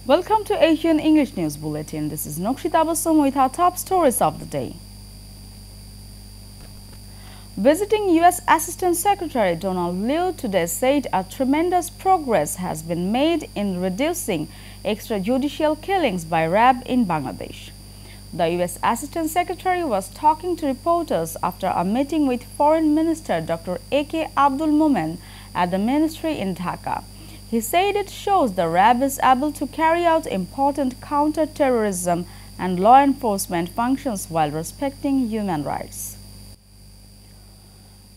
Welcome to Asian English News Bulletin. This is Nokshita Basum with our top stories of the day. Visiting U.S. Assistant Secretary Donald Liu today said a tremendous progress has been made in reducing extrajudicial killings by RAB in Bangladesh. The U.S. Assistant Secretary was talking to reporters after a meeting with Foreign Minister Dr. A.K. Abdul Momen at the ministry in Dhaka. He said it shows the RAB is able to carry out important counter-terrorism and law enforcement functions while respecting human rights.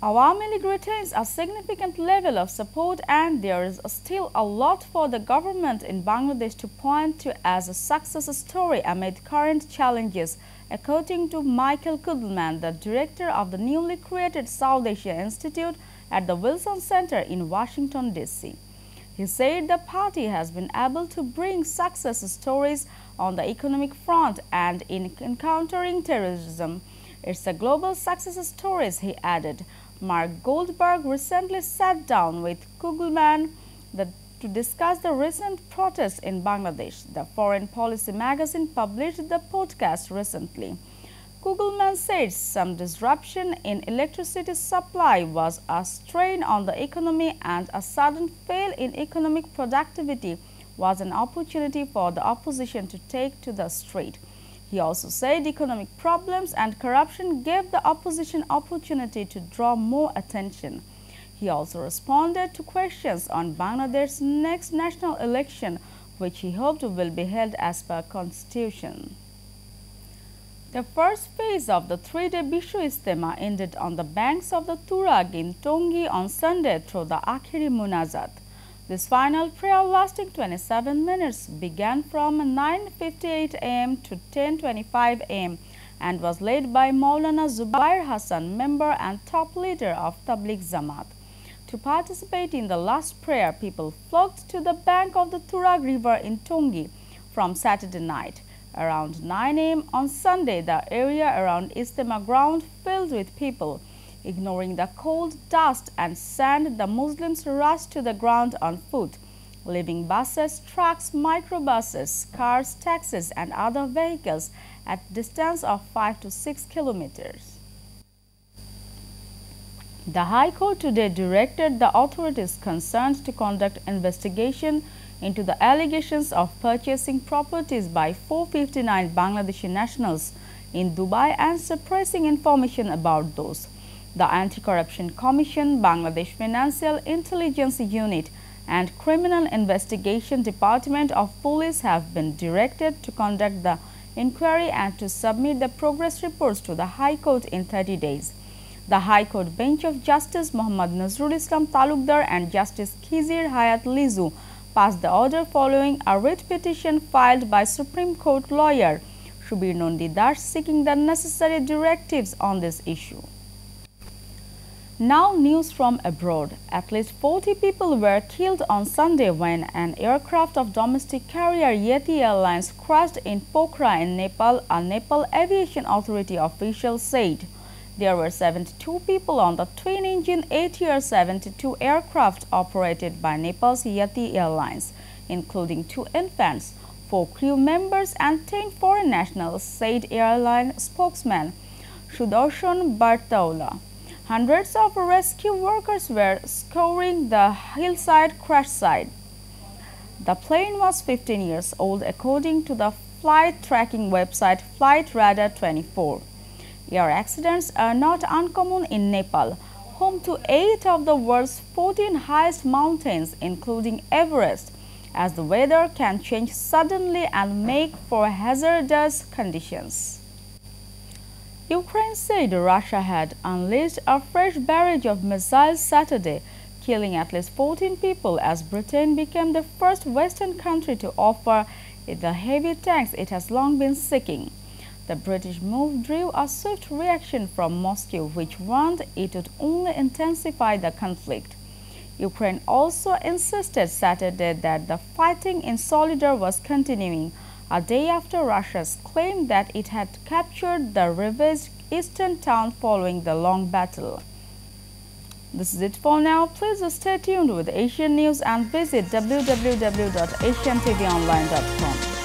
Awami League retains a significant level of support, and there is still a lot for the government in Bangladesh to point to as a success story amid current challenges, according to Michael Kudelman, the director of the newly created South Asia Institute at the Wilson Center in Washington, D.C. He said the party has been able to bring success stories on the economic front and in encountering terrorism. It's a global success stories, he added. Mark Goldberg recently sat down with Kugelman to discuss the recent protests in Bangladesh. The Foreign Policy magazine published the podcast recently. Kugelman said some disruption in electricity supply was a strain on the economy, and a sudden fall in economic productivity was an opportunity for the opposition to take to the street. He also said economic problems and corruption gave the opposition opportunity to draw more attention. He also responded to questions on Bangladesh's next national election, which he hoped will be held as per constitution. The first phase of the three-day Bishu Istema ended on the banks of the Turag in Tongi on Sunday through the Akhiri Munajat. This final prayer, lasting 27 minutes, began from 9:58 am to 10:25 am and was led by Maulana Zubair Hassan, member and top leader of Tabligh Jamaat. To participate in the last prayer, people flocked to the bank of the Turag River in Tongi from Saturday night. Around 9 am on Sunday, the area around Istema ground filled with people. Ignoring the cold, dust and sand, the Muslims rushed to the ground on foot, leaving buses, trucks, microbuses, cars, taxis and other vehicles at distance of 5 to 6 kilometers. The High Court today directed the authorities concerned to conduct investigation into the allegations of purchasing properties by 459 Bangladeshi nationals in Dubai and suppressing information about those. The Anti-Corruption Commission, Bangladesh Financial Intelligence Unit and Criminal Investigation Department of Police have been directed to conduct the inquiry and to submit the progress reports to the High Court in 30 days. The High Court bench of Justice Muhammad Nazrul Islam Talukdar and Justice Khizir Hayat Lizu passed the order following a writ petition filed by Supreme Court lawyer Shubir Nondi Das seeking the necessary directives on this issue. Now news from abroad. At least 40 people were killed on Sunday when an aircraft of domestic carrier Yeti Airlines crashed in Pokhara in Nepal, a Nepal Aviation Authority official said. There were 72 people on the twin-engine ATR-72 aircraft operated by Nepal's Yeti Airlines, including 2 infants, 4 crew members and 10 foreign nationals, said airline spokesman Sudarshan Bartaula. Hundreds of rescue workers were scouring the hillside crash site. The plane was 15 years old, according to the flight tracking website Flight Radar 24. Air accidents are not uncommon in Nepal, home to 8 of the world's 14 highest mountains, including Everest, as the weather can change suddenly and make for hazardous conditions. Ukraine said Russia had unleashed a fresh barrage of missiles Saturday, killing at least 14 people as Britain became the first Western country to offer it the heavy tanks it has long been seeking. The British move drew a swift reaction from Moscow, which warned it would only intensify the conflict. Ukraine also insisted Saturday that the fighting in Solidar was continuing, a day after Russia's claim that it had captured the ravaged eastern town following the long battle. This is it for now. Please stay tuned with Asian News and visit www.asiantvonline.com.